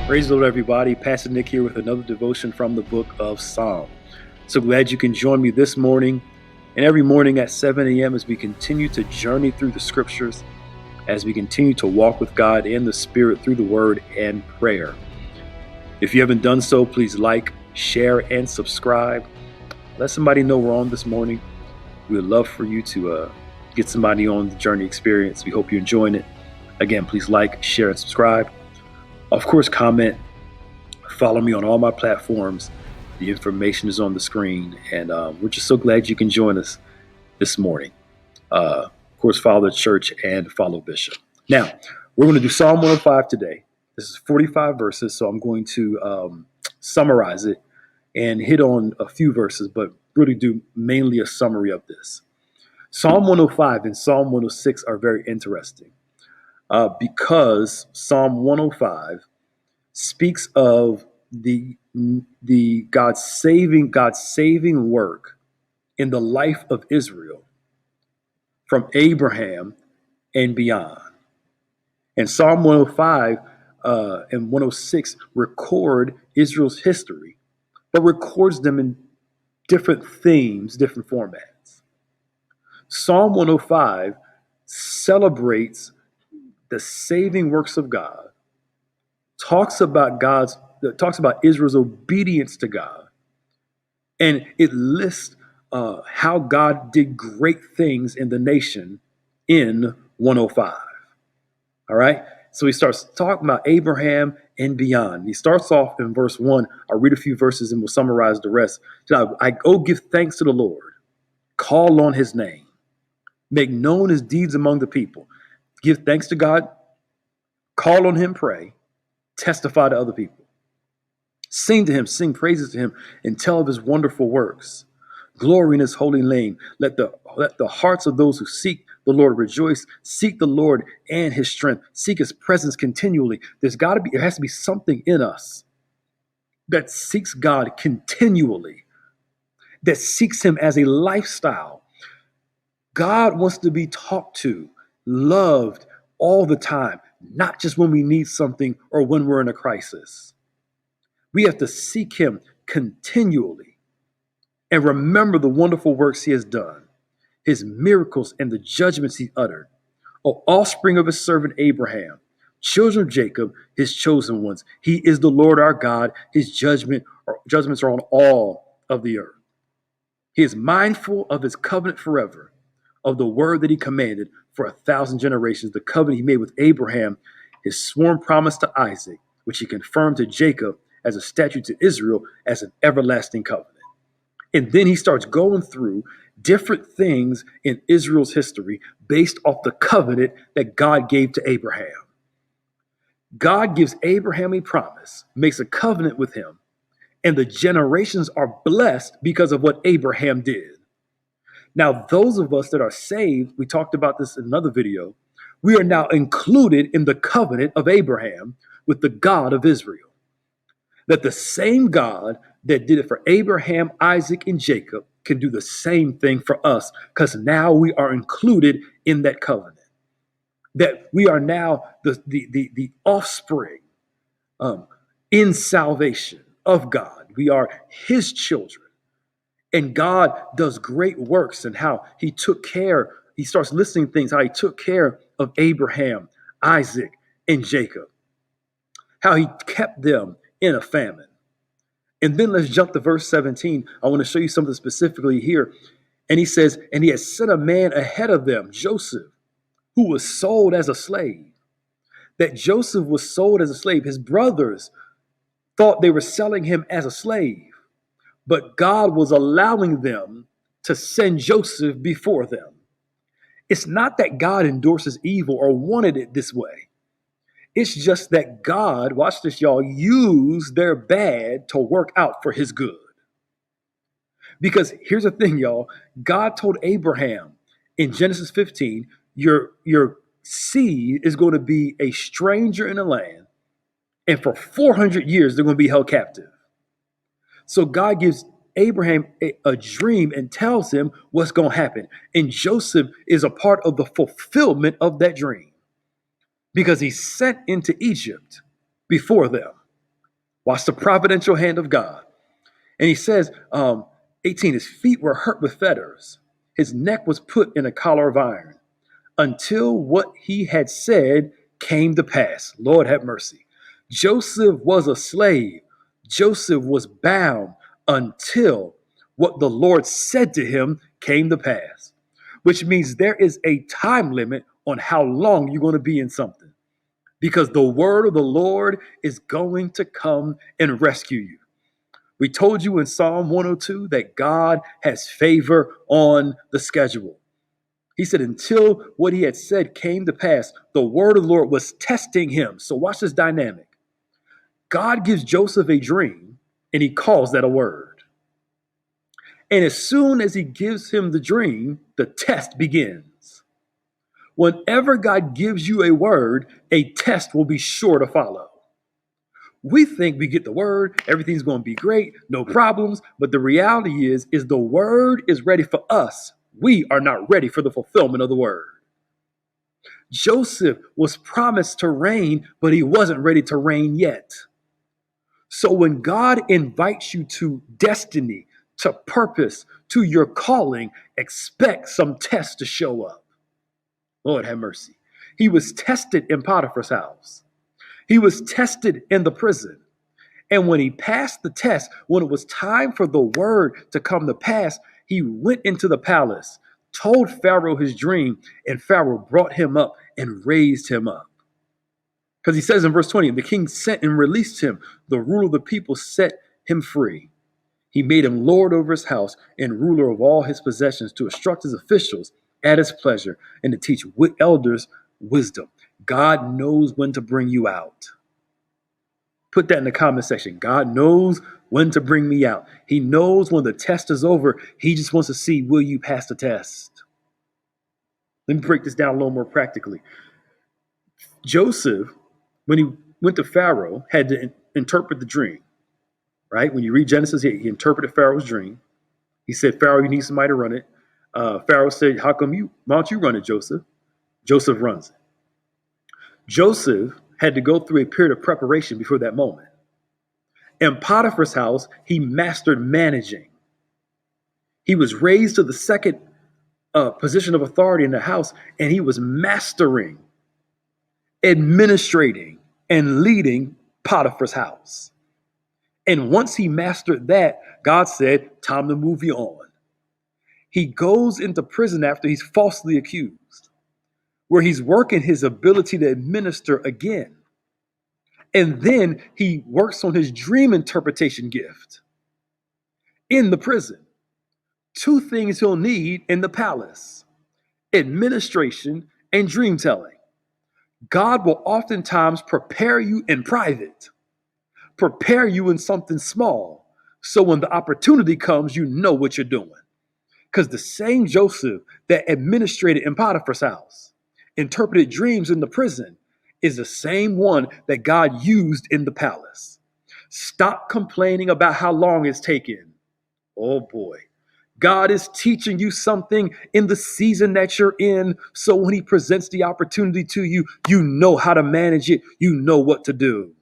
Praise the Lord, everybody. Pastor Nick here with another devotion from the book of Psalm. So glad you can join me this morning and every morning at 7 a.m. as we continue to journey through the scriptures, as we continue to walk with God in the Spirit through the word and prayer. If you haven't done so, please like, share, and subscribe. Let somebody know we're on this morning. We would love for you to get somebody on the journey experience. We hope you're enjoying it. Again, please like, share, and subscribe. Of course, comment, follow me on all my platforms. The information is on the screen, and we're just so glad you can join us this morning. Of course, follow the church and follow Bishop. Now, we're going to do Psalm 105 today. This is 45 verses, so I'm going to summarize it and hit on a few verses, but really do mainly a summary of this. Psalm 105 and Psalm 106 are very interesting. Because Psalm 105 speaks of the God's saving work in the life of Israel from Abraham and beyond. And Psalm 105 and 106 record Israel's history, but records them in different themes, different formats. Psalm 105 celebrates the saving works of God, talks about Israel's obedience to God, and it lists how God did great things in the nation in 105. All right, so he starts talking about Abraham and beyond. He starts off in verse 1. I'll read a few verses and we'll summarize the rest. I give thanks to the Lord, call on his name, make known his deeds among the people. Give thanks to God, call on him, pray, testify to other people. Sing to him, sing praises to him, and tell of his wonderful works. Glory in his holy name. Let the hearts of those who seek the Lord rejoice. Seek the Lord and his strength. Seek his presence continually. There has to be something in us that seeks God continually, that seeks him as a lifestyle. God wants to be talked to, loved all the time, not just when we need something or when we're in a crisis. We have to seek him continually and remember the wonderful works he has done, his miracles and the judgments he uttered. O offspring of his servant Abraham, children of Jacob, his chosen ones. He is the Lord our God. His judgments are on all of the earth. He is mindful of his covenant forever, of the word that he commanded for 1,000 generations, the covenant he made with Abraham, his sworn promise to Isaac, which he confirmed to Jacob as a statute to Israel as an everlasting covenant. And then he starts going through different things in Israel's history based off the covenant that God gave to Abraham. God gives Abraham a promise, makes a covenant with him, and the generations are blessed because of what Abraham did. Now, those of us that are saved, we talked about this in another video, we are now included in the covenant of Abraham with the God of Israel. That the same God that did it for Abraham, Isaac, and Jacob can do the same thing for us, because now we are included in that covenant. That we are now the offspring in salvation of God. We are his children. And God does great works and how he starts listing things, how he took care of Abraham, Isaac, and Jacob, how he kept them in a famine. And then let's jump to verse 17. I want to show you something specifically here. And he says, and he has sent a man ahead of them, Joseph, who was sold as a slave. That Joseph was sold as a slave. His brothers thought they were selling him as a slave. But God was allowing them to send Joseph before them. It's not that God endorses evil or wanted it this way. It's just that God, watch this, y'all, used their bad to work out for his good. Because here's the thing, y'all. God told Abraham in Genesis 15, your seed is going to be a stranger in a land, and for 400 years they're going to be held captive. So God gives Abraham a dream and tells him what's going to happen. And Joseph is a part of the fulfillment of that dream because he's sent into Egypt before them. Watch the providential hand of God. And he says, 18, his feet were hurt with fetters. His neck was put in a collar of iron until what he had said came to pass. Lord have mercy. Joseph was a slave. Joseph was bound until what the Lord said to him came to pass, which means there is a time limit on how long you're going to be in something, because the word of the Lord is going to come and rescue you. We told you in Psalm 102 that God has favor on the schedule. He said, until what he had said came to pass, the word of the Lord was testing him. So watch this dynamic. God gives Joseph a dream, and he calls that a word. And as soon as he gives him the dream, the test begins. Whenever God gives you a word, a test will be sure to follow. We think we get the word, everything's going to be great, no problems. But the reality is the word is ready for us. We are not ready for the fulfillment of the word. Joseph was promised to reign, but he wasn't ready to reign yet. So when God invites you to destiny, to purpose, to your calling, expect some tests to show up. Lord have mercy. He was tested in Potiphar's house. He was tested in the prison. And when he passed the test, when it was time for the word to come to pass, he went into the palace, told Pharaoh his dream, and Pharaoh brought him up and raised him up. Because he says in verse 20, the king sent and released him. The ruler of the people set him free. He made him lord over his house and ruler of all his possessions, to instruct his officials at his pleasure and to teach elders wisdom. God knows when to bring you out. Put that in the comment section. God knows when to bring me out. He knows when the test is over. He just wants to see, will you pass the test? Let me break this down a little more practically. Joseph, when he went to Pharaoh, had to interpret the dream, right? When you read Genesis, he interpreted Pharaoh's dream. He said, Pharaoh, you need somebody to run it. Pharaoh said, why don't you run it, Joseph? Joseph runs it. Joseph had to go through a period of preparation before that moment. In Potiphar's house, he mastered managing. He was raised to the second position of authority in the house, and he was mastering, administrating, and leading Potiphar's house. And once he mastered that, God said, time to move you on. He goes into prison after he's falsely accused, where he's working his ability to administer again. And then he works on his dream interpretation gift in the prison. Two things he'll need in the palace: administration and dream telling. God will oftentimes prepare you in private, prepare you in something small, so when the opportunity comes, you know what you're doing. Because the same Joseph that administrated in Potiphar's house, interpreted dreams in the prison, is the same one that God used in the palace. Stop complaining about how long it's taken. Oh boy. God is teaching you something in the season that you're in. So when he presents the opportunity to you, you know how to manage it. You know what to do.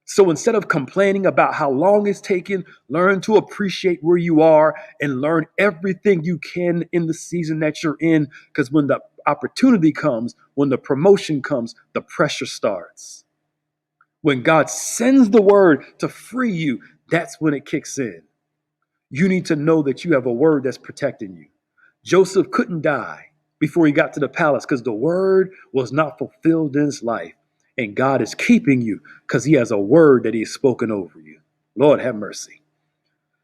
So instead of complaining about how long it's taken, learn to appreciate where you are and learn everything you can in the season that you're in. Because when the opportunity comes, when the promotion comes, the pressure starts. When God sends the word to free you, that's when it kicks in. You need to know that you have a word that's protecting you. Joseph couldn't die before he got to the palace because the word was not fulfilled in his life. And God is keeping you because he has a word that he has spoken over you. Lord have mercy.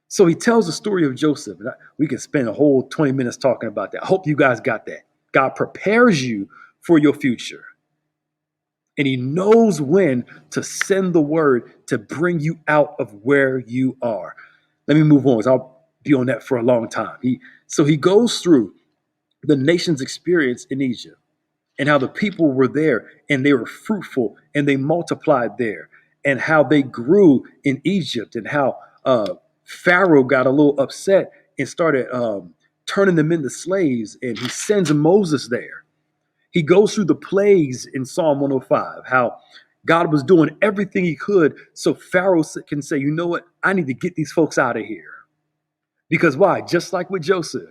So he tells the story of Joseph. And we can spend a whole 20 minutes talking about that. I hope you guys got that. God prepares you for your future. And he knows when to send the word to bring you out of where you are. Let me move on, because I'll be on that for a long time. So he goes through the nation's experience in Egypt and how the people were there and they were fruitful and they multiplied there, and how they grew in Egypt, and how Pharaoh got a little upset and started turning them into slaves, and he sends Moses there. He goes through the plagues in Psalm 105, how God was doing everything he could so Pharaoh can say, you know what? I need to get these folks out of here. Because why? Just like with Joseph,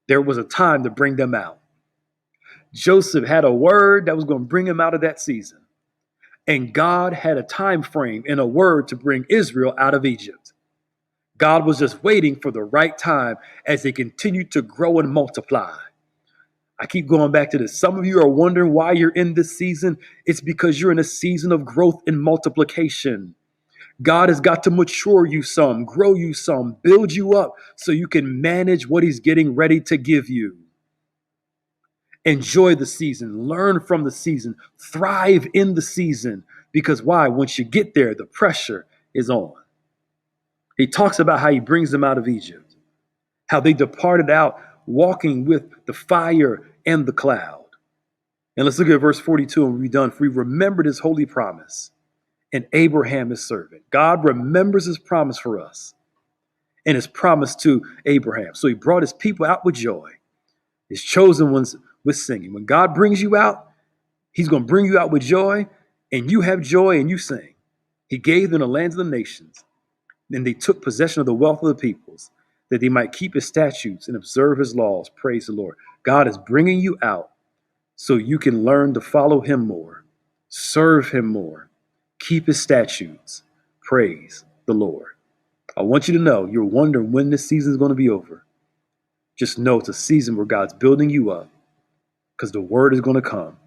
there was a time to bring them out. Joseph had a word that was going to bring him out of that season. And God had a time frame and a word to bring Israel out of Egypt. God was just waiting for the right time as they continued to grow and multiply. I keep going back to this. Some of you are wondering why you're in this season. It's because you're in a season of growth and multiplication. God has got to mature you some, grow you some, build you up so you can manage what he's getting ready to give you. Enjoy the season, learn from the season, thrive in the season. Because why? Once you get there, the pressure is on. He talks about how he brings them out of Egypt, how they departed out walking with the fire and the cloud. And let's look at verse 42 and we're done. For he remembered his holy promise and Abraham his servant. God remembers his promise for us and his promise to Abraham. So he brought his people out with joy, his chosen ones with singing. When God brings you out, he's going to bring you out with joy, and you have joy and you sing. He gave them the lands of the nations, and they took possession of the wealth of the peoples, that they might keep his statutes and observe his laws. Praise the Lord. God is bringing you out so you can learn to follow him more, serve him more, keep his statutes. Praise the Lord. I want you to know, you're wondering when this season is going to be over. Just know it's a season where God's building you up because the word is going to come.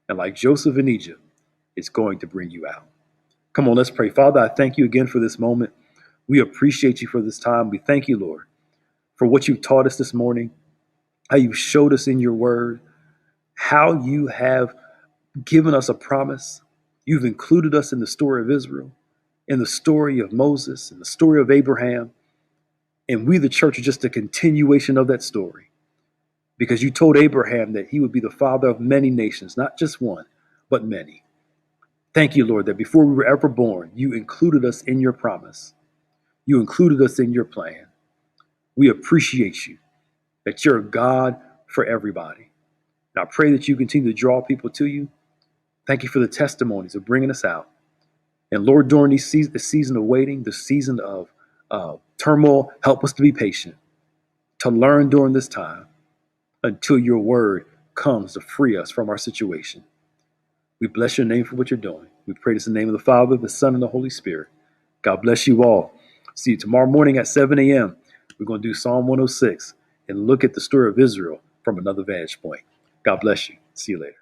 And like Joseph in Egypt, it's going to bring you out. Come on, let's pray. Father, I thank you again for this moment. We appreciate you for this time. We thank you, Lord, for what you've taught us this morning, how you showed us in your word, how you have given us a promise. You've included us in the story of Israel, in the story of Moses, in the story of Abraham. And we, the church, are just a continuation of that story. Because you told Abraham that he would be the father of many nations, not just one, but many. Thank you, Lord, that before we were ever born, you included us in your promise. You included us in your plan. We appreciate you, that you're a God for everybody. And I pray that you continue to draw people to you. Thank you for the testimonies of bringing us out. And Lord, during the season of waiting, the season of turmoil, help us to be patient, to learn during this time until your word comes to free us from our situation. We bless your name for what you're doing. We pray this in the name of the Father, the Son, and the Holy Spirit. God bless you all. See you tomorrow morning at 7 a.m. We're going to do Psalm 106 and look at the story of Israel from another vantage point. God bless you. See you later.